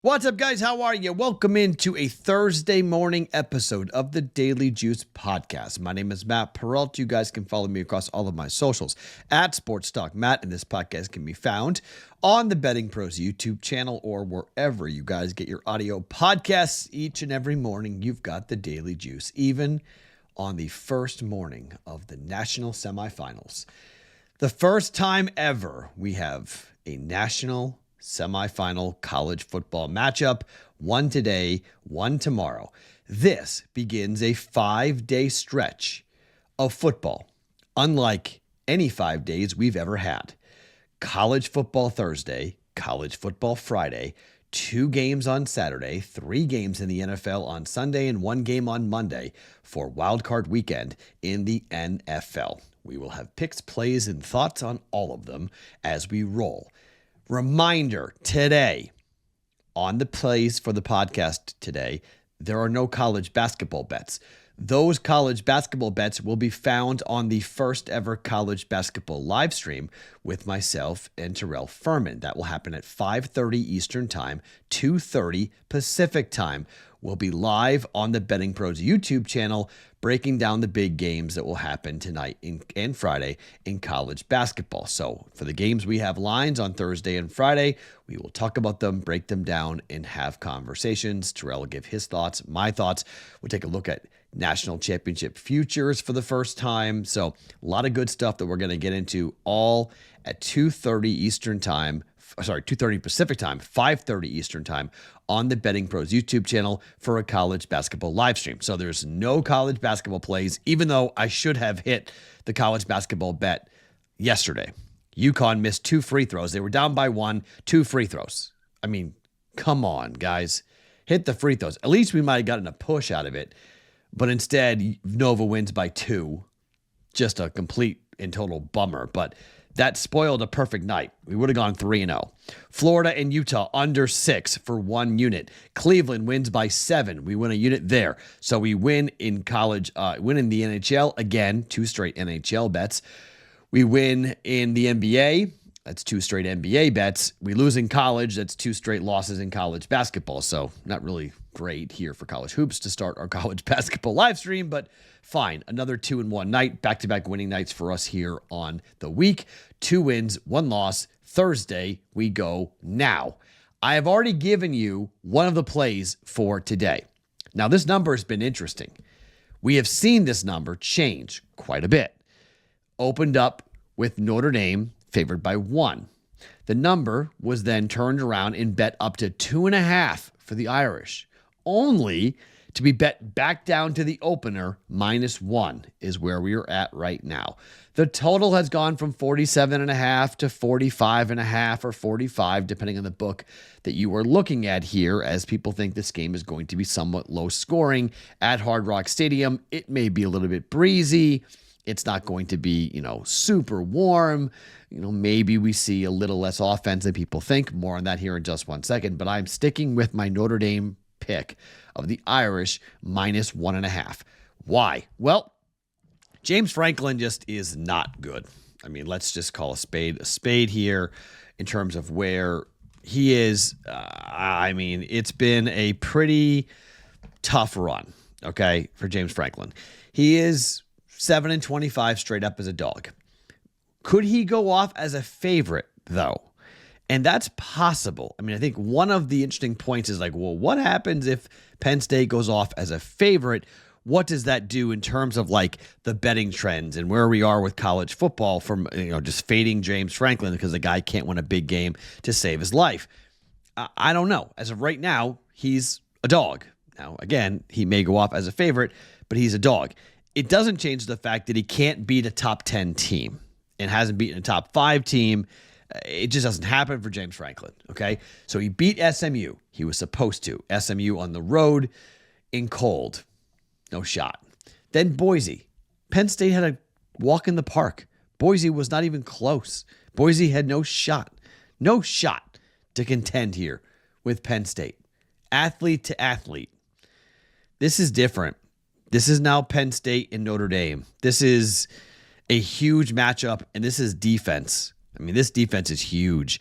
What's up, guys? How are you? Welcome into a Thursday morning episode of the Daily Juice Podcast. My name is Matt Perrault. You guys can follow me across all of my socials at Sports Talk Matt, and this podcast can be found on the BettingPros YouTube channel or wherever you guys get your audio podcasts. Each and every morning, you've got the Daily Juice, even on the first morning of the national semifinals. The first time ever we have a national semifinal college football matchup, one today, one tomorrow. This begins a 5-day stretch of football, unlike any 5 days we've ever had. College football Thursday, college football Friday, 2 games on Saturday, 3 games in the NFL on Sunday, and 1 game on Monday for Wildcard Weekend in the NFL. We will have picks, plays, and thoughts on all of them as we roll. Reminder today, on the plays for the podcast today, there are no college basketball bets. Those college basketball bets will be found on the first ever college basketball live stream with myself and Terrell Ferman. That will happen at 5:30 Eastern Time, 2:30 Pacific Time. We'll be live on the BettingPros YouTube channel, breaking down the big games that will happen tonight and Friday in college basketball. So for the games we have lines on Thursday and Friday, we will talk about them, break them down, and have conversations. Terrell will give his thoughts, my thoughts. We'll take a look at national championship futures for the first time. So a lot of good stuff that we're going to get into, all at 2:30 Eastern Time. 2:30 Pacific Time, 5:30 Eastern Time on the BettingPros YouTube channel for a college basketball live stream. So there's no college basketball plays, even though I should have hit the college basketball bet yesterday. UConn missed 2 free throws. They were down by 1, 2 free throws. I mean, come on, guys. Hit the free throws. At least we might have gotten a push out of it. But instead, Nova wins by 2. Just a complete and total bummer. But that spoiled a perfect night. We would have gone 3-0. Florida and Utah under 6 for 1 unit. Cleveland wins by 7. We win a unit there. So we win in college, win in the NHL. Again, 2 straight NHL bets. We win in the NBA. That's 2 straight NBA bets. We lose in college. That's 2 straight losses in college basketball. So not really great here for college hoops to start our college basketball live stream, but fine. Another 2-1 night, back-to-back winning nights for us here on the week. 2 wins, 1 loss. Thursday, we go now. I have already given you one of the plays for today. Now, this number has been interesting. We have seen this number change quite a bit. Opened up with Notre Dame favored by 1. The number was then turned around and bet up to 2.5 for the Irish, only to be bet back down to the opener. -1 is where we are at right now. The total has gone from 47.5 to 45.5 or 45, depending on the book that you are looking at here, as people think this game is going to be somewhat low scoring at Hard Rock Stadium. It may be a little bit breezy. It's not going to be, super warm. Maybe we see a little less offense than people think. More on that here in just 1 second. But I'm sticking with my Notre Dame pick of the Irish -1.5. Why? Well, James Franklin just is not good. I mean, let's just call a spade here in terms of where he is. It's been a pretty tough run, okay, for James Franklin. He is 7-25 straight up as a dog. Could he go off as a favorite, though? And that's possible. I think one of the interesting points is what happens if Penn State goes off as a favorite? What does that do in terms of the betting trends and where we are with college football from, just fading James Franklin because the guy can't win a big game to save his life? I don't know. As of right now, he's a dog. Now, again, he may go off as a favorite, but he's a dog. It doesn't change the fact that he can't beat a top 10 team and hasn't beaten a top 5 team. It just doesn't happen for James Franklin, okay? So he beat SMU. He was supposed to. SMU on the road in cold. No shot. Then Boise. Penn State had a walk in the park. Boise was not even close. Boise had no shot to contend here with Penn State. Athlete to athlete. This is different. This is now Penn State and Notre Dame. This is a huge matchup, and this is defense. This defense is huge.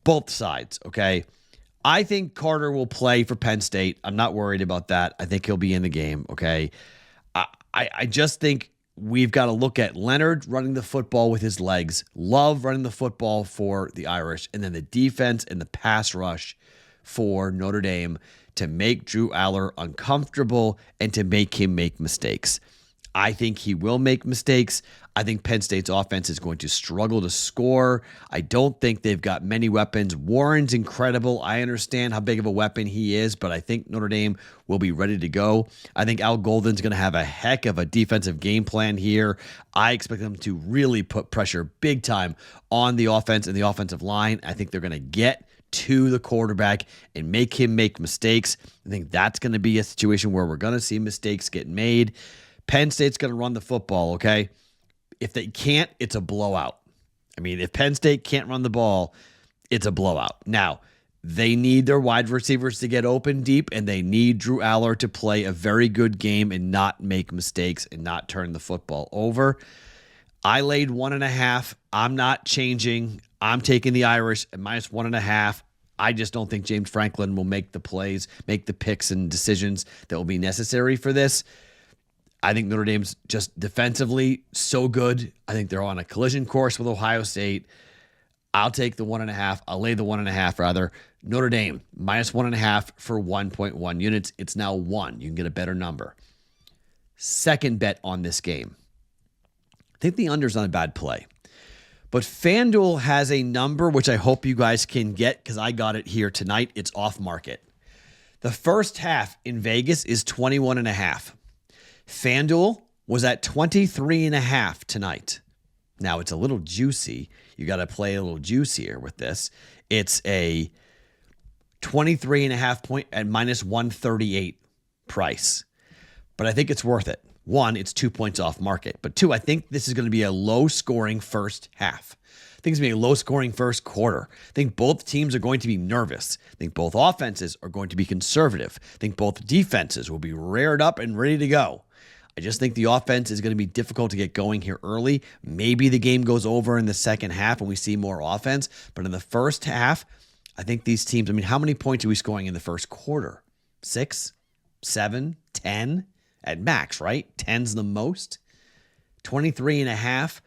Both sides, okay? I think Carter will play for Penn State. I'm not worried about that. I think he'll be in the game, okay? I just think we've got to look at Leonard running the football with his legs, Love running the football for the Irish, and then the defense and the pass rush for Notre Dame to make Drew Aller uncomfortable and to make him make mistakes. I think he will make mistakes. I think Penn State's offense is going to struggle to score. I don't think they've got many weapons. Warren's incredible. I understand how big of a weapon he is, but I think Notre Dame will be ready to go. I think Al Golden's going to have a heck of a defensive game plan here. I expect them to really put pressure big time on the offense and the offensive line. I think they're going to get to the quarterback and make him make mistakes. I think that's going to be a situation where we're going to see mistakes get made. Penn State's going to run the football, okay? If they can't, it's a blowout. I mean, if Penn State can't run the ball, it's a blowout. Now, they need their wide receivers to get open deep, and they need Drew Aller to play a very good game and not make mistakes and not turn the football over. I laid 1.5. I'm not changing. I'm taking the Irish at -1.5. I just don't think James Franklin will make the plays, make the picks and decisions that will be necessary for this. I think Notre Dame's just defensively so good. I think they're on a collision course with Ohio State. I'll take the 1.5. I'll lay the 1.5 rather. Notre Dame, -1.5 for 1.1 units. It's now 1. You can get a better number. Second bet on this game. I think the under's not a bad play. But FanDuel has a number, which I hope you guys can get because I got it here tonight. It's off market. The first half in Vegas is 21.5. FanDuel was at 23.5 tonight. Now, it's a little juicy. You got to play a little juicier with this. It's a 23.5 point at -138 price. But I think it's worth it. One, it's 2 points off market. But two, I think this is going to be a low-scoring first half. I think it's going to be a low-scoring first quarter. I think both teams are going to be nervous. I think both offenses are going to be conservative. I think both defenses will be reared up and ready to go. I just think the offense is going to be difficult to get going here early. Maybe the game goes over in the second half and we see more offense. But in the first half, I think these teams, I mean, how many points are we scoring in the first quarter? 6, 7, 10 at max, right? 10's the most. 23.5.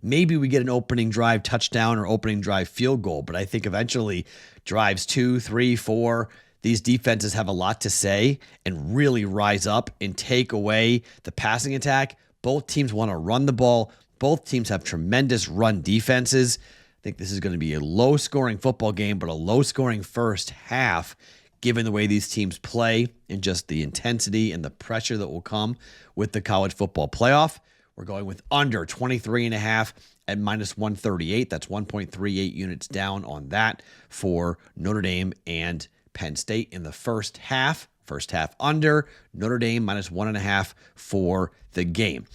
Maybe we get an opening drive touchdown or opening drive field goal. But I think eventually drives 2, 3, 4. These defenses have a lot to say and really rise up and take away the passing attack. Both teams want to run the ball. Both teams have tremendous run defenses. I think this is going to be a low-scoring football game, but a low-scoring first half, given the way these teams play and just the intensity and the pressure that will come with the college football playoff. We're going with under 23.5 at -138. That's 1.38 units down on that for Notre Dame and Penn State in the first half. First half under. Notre Dame -1.5 for the game.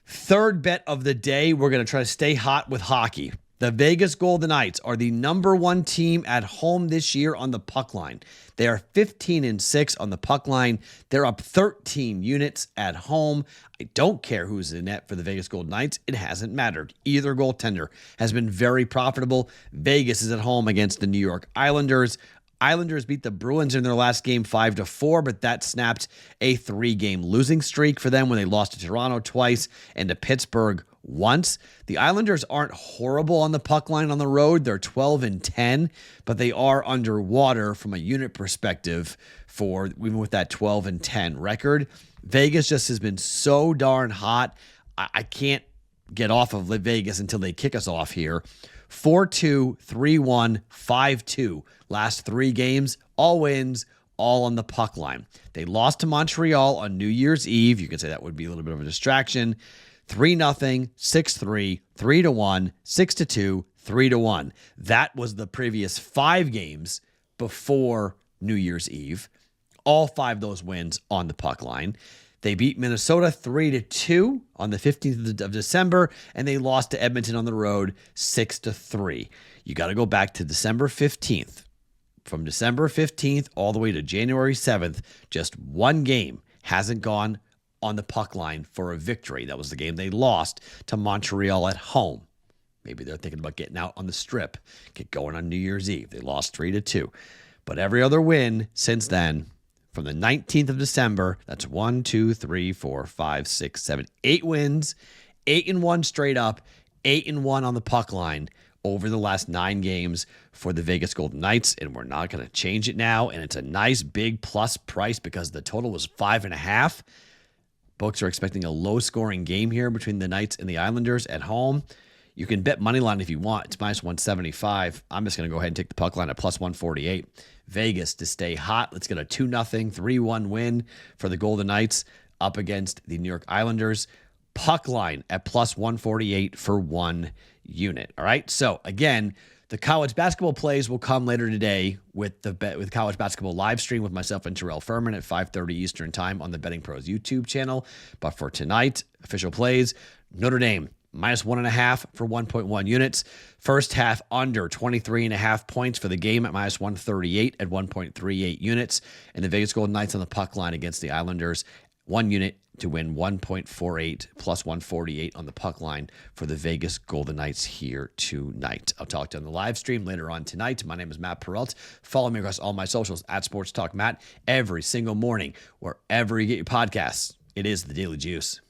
Third bet of the day, we're going to try to stay hot with hockey. The Vegas Golden Knights are the number 1 team at home this year on the puck line. They are 15-6 on the puck line. They're up 13 units at home. I don't care who's in net for the Vegas Golden Knights. It hasn't mattered. Either goaltender has been very profitable. Vegas is at home against the New York Islanders. Islanders beat the Bruins in their last game 5-4, but that snapped a 3-game losing streak for them when they lost to Toronto twice and to Pittsburgh once. The Islanders aren't horrible on the puck line on the road. They're 12-10, but they are underwater from a unit perspective for even with that 12-10 record. Vegas just has been so darn hot. I can't get off of Vegas until they kick us off here. 4-2, 3-1, 5-2. Last 3 games, all wins, all on the puck line. They lost to Montreal on New Year's Eve. You could say that would be a little bit of a distraction. 3-0, 6-3, 3-1, 6-2, 3-1. That was the previous 5 games before New Year's Eve. All 5 of those wins on the puck line. They beat Minnesota 3-2 on the 15th of December, and they lost to Edmonton on the road 6-3. You got to go back to December 15th. From December 15th all the way to January 7th, just 1 game hasn't gone on the puck line for a victory. That was the game they lost to Montreal at home. Maybe they're thinking about getting out on the strip, get going on New Year's Eve. They lost 3-2. But every other win since then, from the 19th of December, that's 1, 2, 3, 4, 5, 6, 7, 8 wins, 8-1 straight up, 8-1 on the puck line over the last 9 games for the Vegas Golden Knights, and we're not going to change it now. And it's a nice big plus price because the total was 5.5. Books are expecting a low-scoring game here between the Knights and the Islanders at home. You can bet money line if you want. It's minus 175. I'm just going to go ahead and take the puck line at plus 148. Vegas to stay hot. Let's get a 2-0, 3-1 win for the Golden Knights up against the New York Islanders. Puck line at plus 148 for 1 unit. All right. So again, the college basketball plays will come later today with with college basketball live stream with myself and Terrell Ferman at 5:30 Eastern time on the BettingPros YouTube channel. But for tonight, official plays, Notre Dame minus 1.5 for 1.1 units. First half under 23.5 points for the game at minus 138 at 1.38 units. And the Vegas Golden Knights on the puck line against the Islanders, 1 unit to win 1.48 plus 148 on the puck line for the Vegas Golden Knights here tonight. I'll talk to you on the live stream later on tonight. My name is Matt Perrault. Follow me across all my socials at Sports Talk Matt every single morning, wherever you get your podcasts. It is the Daily Juice.